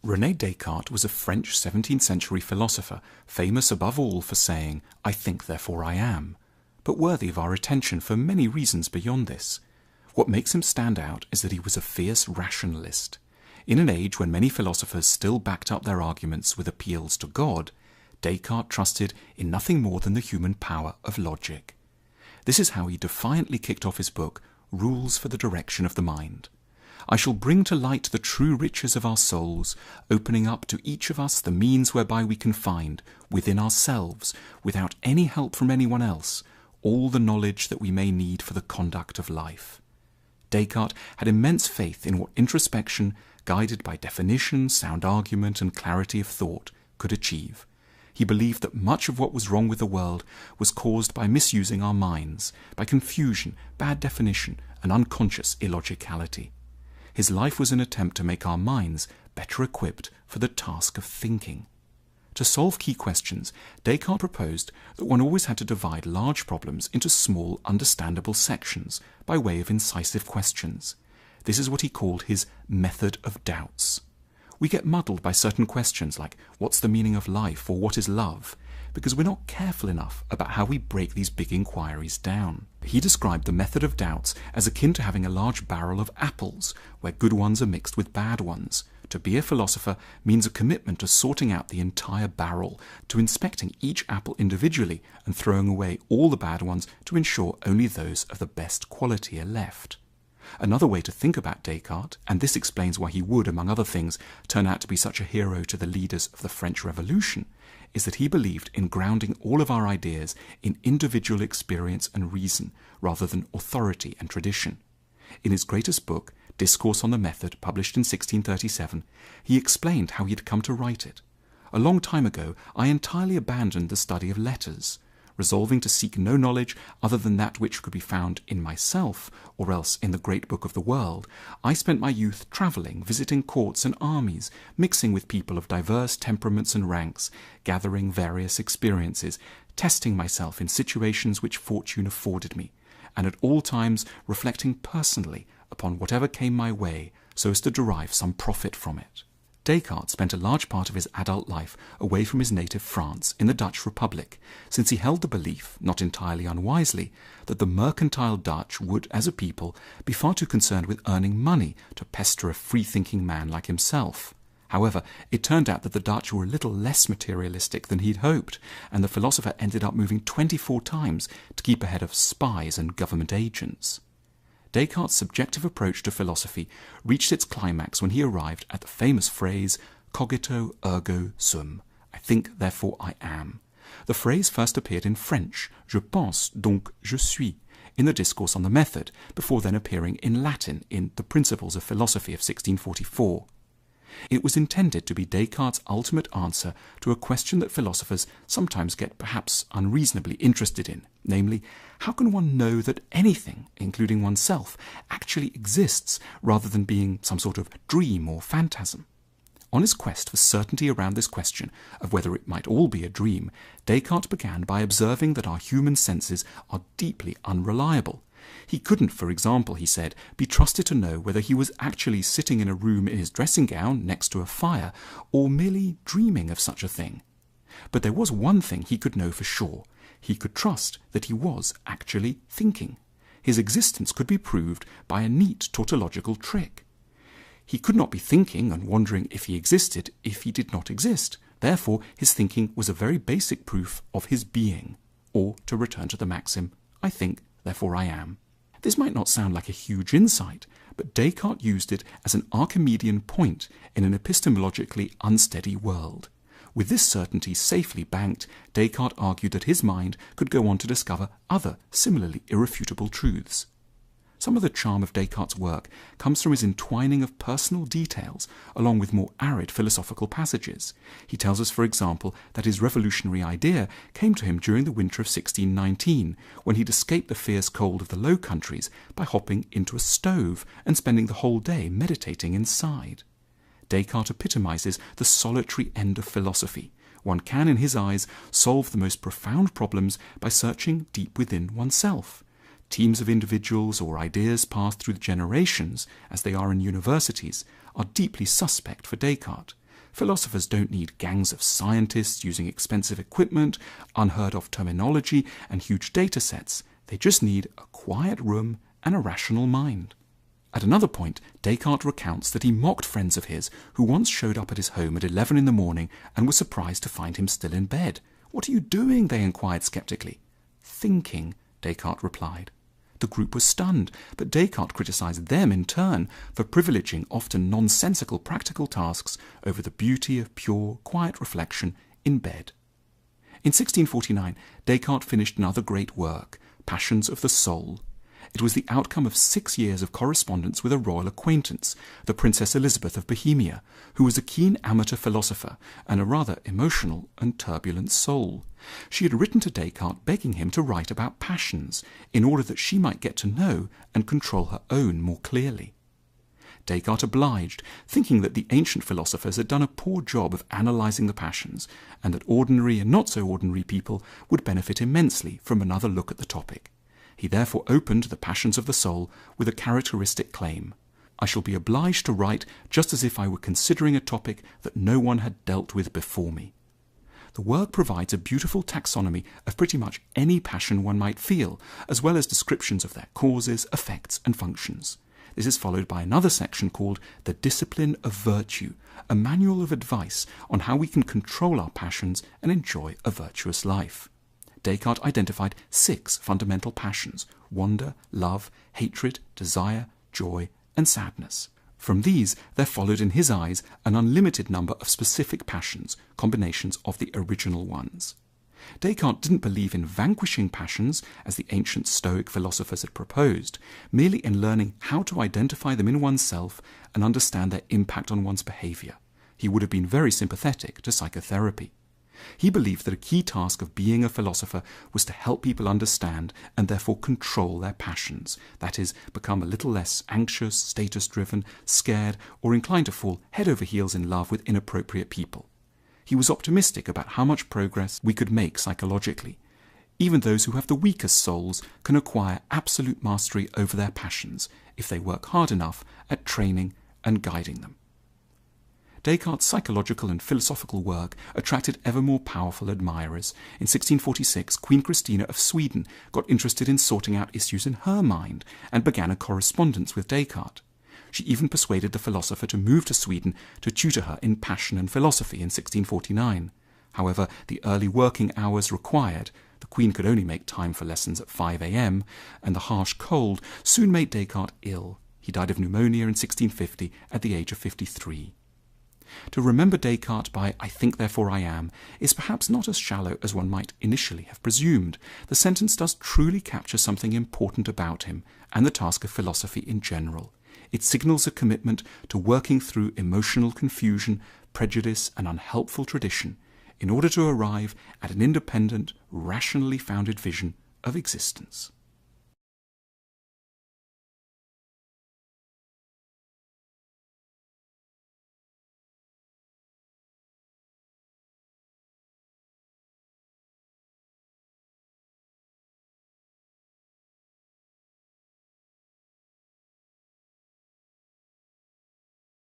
René Descartes was a French 17th century philosopher, famous above all for saying, "I think, therefore I am," but worthy of our attention for many reasons beyond this. What makes him stand out is that he was a fierce rationalist. In an age when many philosophers still backed up their arguments with appeals to God, Descartes trusted in nothing more than the human power of logic. This is how he defiantly kicked off his book, Rules for the Direction of the Mind. "I shall bring to light the true riches of our souls, opening up to each of us the means whereby we can find, within ourselves, without any help from anyone else, all the knowledge that we may need for the conduct of life." Descartes had immense faith in what introspection, guided by definition, sound argument, and clarity of thought, could achieve. He believed that much of what was wrong with the world was caused by misusing our minds, by confusion, bad definition, and unconscious illogicality. His life was an attempt to make our minds better equipped for the task of thinking. To solve key questions, Descartes proposed that one always had to divide large problems into small, understandable sections by way of incisive questions. This is what he called his method of doubts. We get muddled by certain questions like, what's the meaning of life, or what is love, because we're not careful enough about how we break these big inquiries down. He described the method of doubts as akin to having a large barrel of apples, where good ones are mixed with bad ones. To be a philosopher means a commitment to sorting out the entire barrel, to inspecting each apple individually and throwing away all the bad ones to ensure only those of the best quality are left. Another way to think about Descartes, and this explains why he would, among other things, turn out to be such a hero to the leaders of the French Revolution, is that he believed in grounding all of our ideas in individual experience and reason, rather than authority and tradition. In his greatest book, Discourse on the Method, published in 1637, he explained how he had come to write it. "A long time ago, I entirely abandoned the study of letters. Resolving to seek no knowledge other than that which could be found in myself, or else in the great book of the world, I spent my youth travelling, visiting courts and armies, mixing with people of diverse temperaments and ranks, gathering various experiences, testing myself in situations which fortune afforded me, and at all times reflecting personally upon whatever came my way, so as to derive some profit from it." Descartes spent a large part of his adult life away from his native France in the Dutch Republic, since he held the belief, not entirely unwisely, that the mercantile Dutch would, as a people, be far too concerned with earning money to pester a free-thinking man like himself. However, it turned out that the Dutch were a little less materialistic than he'd hoped, and the philosopher ended up moving 24 times to keep ahead of spies and government agents. Descartes' subjective approach to philosophy reached its climax when he arrived at the famous phrase, cogito ergo sum, I think, therefore I am. The phrase first appeared in French, je pense, donc je suis, in the Discourse on the Method, before then appearing in Latin in The Principles of Philosophy of 1644. It was intended to be Descartes' ultimate answer to a question that philosophers sometimes get perhaps unreasonably interested in, namely, how can one know that anything, including oneself, actually exists rather than being some sort of dream or phantasm? On his quest for certainty around this question of whether it might all be a dream, Descartes began by observing that our human senses are deeply unreliable. He couldn't, for example, he said, be trusted to know whether he was actually sitting in a room in his dressing gown next to a fire, or merely dreaming of such a thing. But there was one thing he could know for sure. He could trust that he was actually thinking. His existence could be proved by a neat tautological trick. He could not be thinking and wondering if he existed if he did not exist. Therefore, his thinking was a very basic proof of his being. Or, to return to the maxim, I think, therefore I am. This might not sound like a huge insight, but Descartes used it as an Archimedean point in an epistemologically unsteady world. With this certainty safely banked, Descartes argued that his mind could go on to discover other similarly irrefutable truths. Some of the charm of Descartes' work comes from his entwining of personal details along with more arid philosophical passages. He tells us, for example, that his revolutionary idea came to him during the winter of 1619, when he'd escaped the fierce cold of the Low Countries by hopping into a stove and spending the whole day meditating inside. Descartes epitomizes the solitary end of philosophy. One can, in his eyes, solve the most profound problems by searching deep within oneself. Teams of individuals or ideas passed through the generations, as they are in universities, are deeply suspect for Descartes. Philosophers don't need gangs of scientists using expensive equipment, unheard of terminology, and huge data sets. They just need a quiet room and a rational mind. At another point, Descartes recounts that he mocked friends of his who once showed up at his home at 11 in the morning and were surprised to find him still in bed. "What are you doing?" they inquired skeptically. "Thinking," Descartes replied. The group was stunned, but Descartes criticized them in turn for privileging often nonsensical practical tasks over the beauty of pure, quiet reflection in bed. In 1649, Descartes finished another great work, Passions of the Soul. It was the outcome of 6 years of correspondence with a royal acquaintance, the Princess Elizabeth of Bohemia, who was a keen amateur philosopher and a rather emotional and turbulent soul. She had written to Descartes begging him to write about passions, in order that she might get to know and control her own more clearly. Descartes obliged, thinking that the ancient philosophers had done a poor job of analysing the passions, and that ordinary and not so ordinary people would benefit immensely from another look at the topic. He therefore opened the Passions of the Soul with a characteristic claim: "I shall be obliged to write just as if I were considering a topic that no one had dealt with before me." The work provides a beautiful taxonomy of pretty much any passion one might feel, as well as descriptions of their causes, effects, and functions. This is followed by another section called The Discipline of Virtue, a manual of advice on how we can control our passions and enjoy a virtuous life. Descartes identified 6 fundamental passions: wonder, love, hatred, desire, joy, and sadness. From these, there followed in his eyes an unlimited number of specific passions, combinations of the original ones. Descartes didn't believe in vanquishing passions, as the ancient Stoic philosophers had proposed, merely in learning how to identify them in oneself and understand their impact on one's behaviour. He would have been very sympathetic to psychotherapy. He believed that a key task of being a philosopher was to help people understand and therefore control their passions, that is, become a little less anxious, status-driven, scared, or inclined to fall head over heels in love with inappropriate people. He was optimistic about how much progress we could make psychologically. Even those who have the weakest souls can acquire absolute mastery over their passions if they work hard enough at training and guiding them. Descartes' psychological and philosophical work attracted ever more powerful admirers. In 1646, Queen Christina of Sweden got interested in sorting out issues in her mind and began a correspondence with Descartes. She even persuaded the philosopher to move to Sweden to tutor her in passion and philosophy in 1649. However, the early working hours required, the Queen could only make time for lessons at 5 a.m., and the harsh cold soon made Descartes ill. He died of pneumonia in 1650 at the age of 53. To remember Descartes by "I think therefore I am" is perhaps not as shallow as one might initially have presumed. The sentence does truly capture something important about him and the task of philosophy in general. It signals a commitment to working through emotional confusion, prejudice, and unhelpful tradition in order to arrive at an independent, rationally founded vision of existence.